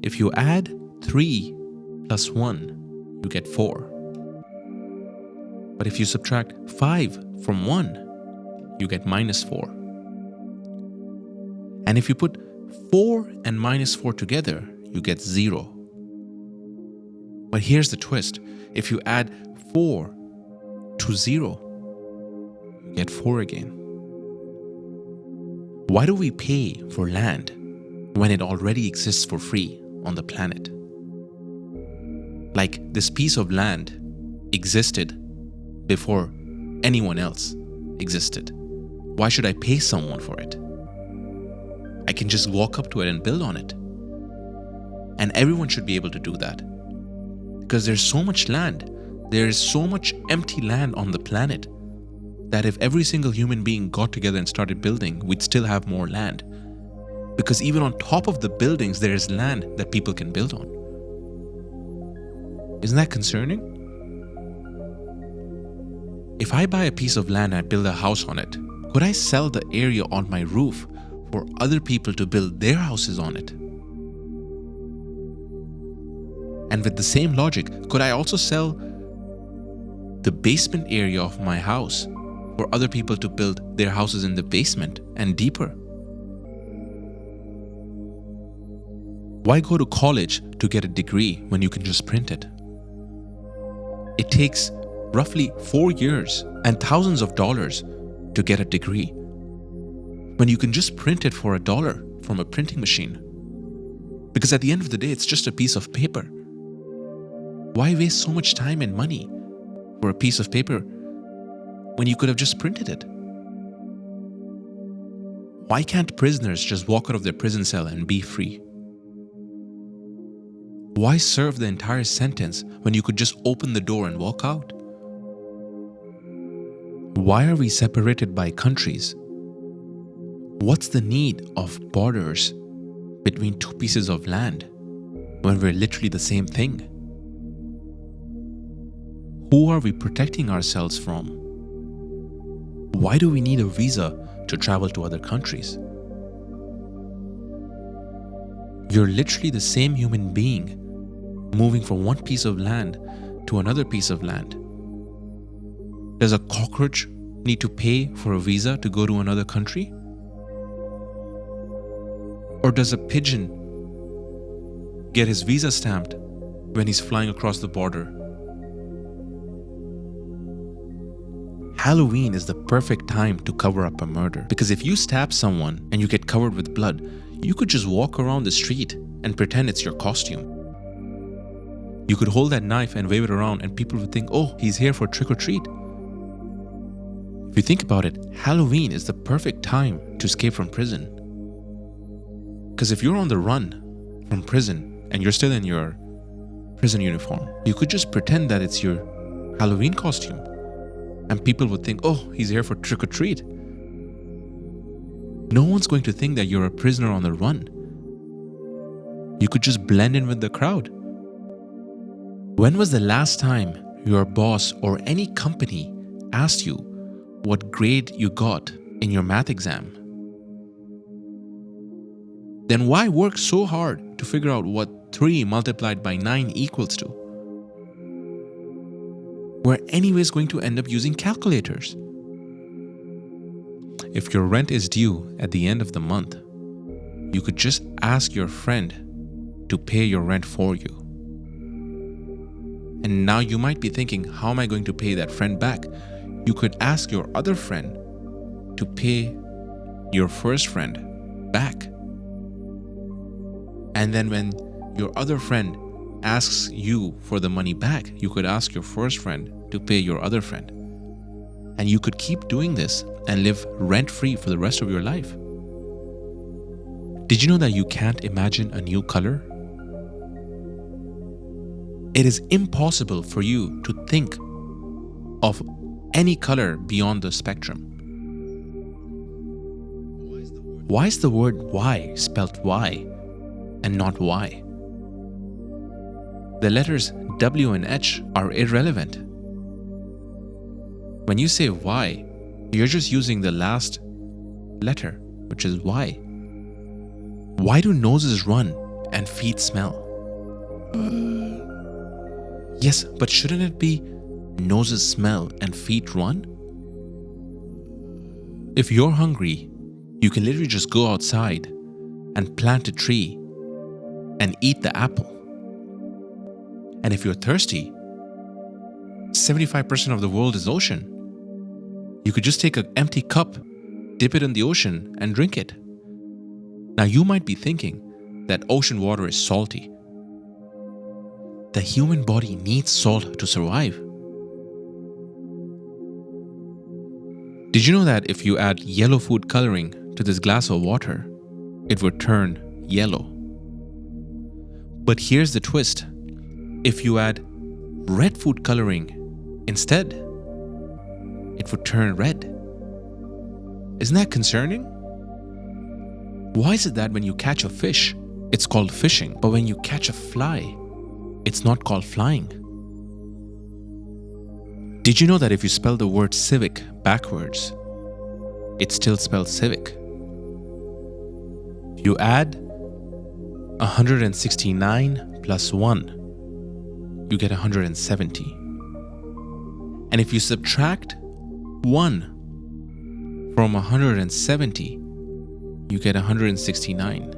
If you add 3 plus 1, you get 4. But if you subtract 5 from 1, you get minus 4. And if you put 4 and minus 4 together, you get 0. But here's the twist. If you add 4 to 0, you get 4 again. Why do we pay for land when it already exists for free on the planet? Like this piece of land existed before anyone else existed. Why should I pay someone for it? I can just walk up to it and build on it. And everyone should be able to do that. Because there's so much land, there is so much empty land on the planet that if every single human being got together and started building, we'd still have more land. Because even on top of the buildings, there is land that people can build on. Isn't that concerning? If I buy a piece of land and I build a house on it, could I sell the area on my roof for other people to build their houses on it? And with the same logic, could I also sell the basement area of my house for other people to build their houses in the basement and deeper? Why go to college to get a degree when you can just print it? It takes roughly 4 years and thousands of dollars to get a degree when you can just print it for $1 from a printing machine. Because at the end of the day, it's just a piece of paper. Why waste so much time and money for a piece of paper when you could have just printed it? Why can't prisoners just walk out of their prison cell and be free? Why serve the entire sentence when you could just open the door and walk out? Why are we separated by countries? What's the need of borders between two pieces of land when we're literally the same thing? Who are we protecting ourselves from? Why do we need a visa to travel to other countries? You're literally the same human being moving from one piece of land to another piece of land. Does a cockroach need to pay for a visa to go to another country? Or does a pigeon get his visa stamped when he's flying across the border? Halloween is the perfect time to cover up a murder, because if you stab someone and you get covered with blood, you could just walk around the street and pretend it's your costume. You could hold that knife and wave it around and people would think, oh, he's here for trick or treat. If you think about it, Halloween is the perfect time to escape from prison. Because if you're on the run from prison and you're still in your prison uniform, you could just pretend that it's your Halloween costume. And people would think, oh, he's here for trick or treat. No one's going to think that you're a prisoner on the run. You could just blend in with the crowd. When was the last time your boss or any company asked you what grade you got in your math exam? Then why work so hard to figure out what 3 multiplied by 9 equals to? We're anyways going to end up using calculators. If your rent is due at the end of the month, you could just ask your friend to pay your rent for you. And now you might be thinking, how am I going to pay that friend back? You could ask your other friend to pay your first friend back. And then when your other friend asks you for the money back, you could ask your first friend to pay your other friend. And you could keep doing this and live rent-free for the rest of your life. Did you know that you can't imagine a new color? It is impossible for you to think of any color beyond the spectrum. Why is the word why spelled Y and not Y? The letters W and H are irrelevant. When you say Y, you're just using the last letter, which is Y. Why do noses run and feet smell. Yes, but shouldn't it be noses smell and feet run? If you're hungry, you can literally just go outside and plant a tree and eat the apple. And if you're thirsty, 75% of the world is ocean. You could just take an empty cup, dip it in the ocean, and drink it. Now you might be thinking that ocean water is salty. The human body needs salt to survive. Did you know that if you add yellow food coloring to this glass of water, it would turn yellow? But here's the twist. If you add red food coloring instead, it would turn red. Isn't that concerning? Why is it that when you catch a fish, it's called fishing, but when you catch a fly, it's not called flying? Did you know that if you spell the word civic backwards, it's still spelled civic? If you add 169 plus 1, you get 170. And if you subtract 1 from 170, you get 169.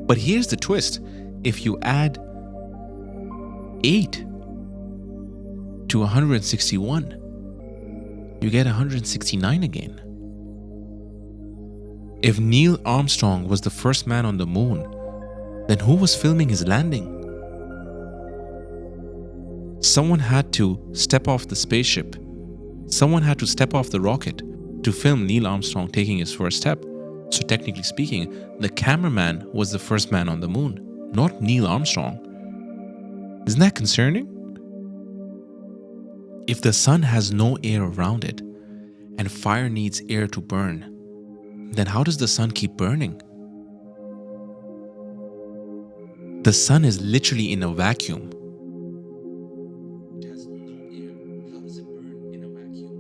But here's the twist. If you add 8 to 161, you get 169 again. If Neil Armstrong was the first man on the moon, then who was filming his landing? Someone had to step off the spaceship. Someone had to step off the rocket to film Neil Armstrong taking his first step. So technically speaking, the cameraman was the first man on the moon, not Neil Armstrong. Isn't that concerning? If the sun has no air around it and fire needs air to burn, then how does the sun keep burning? The sun is literally in a vacuum. It has no air. How does it burn in a vacuum?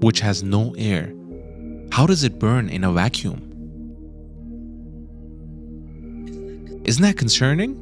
Which has no air. How does it burn in a vacuum? Isn't that concerning?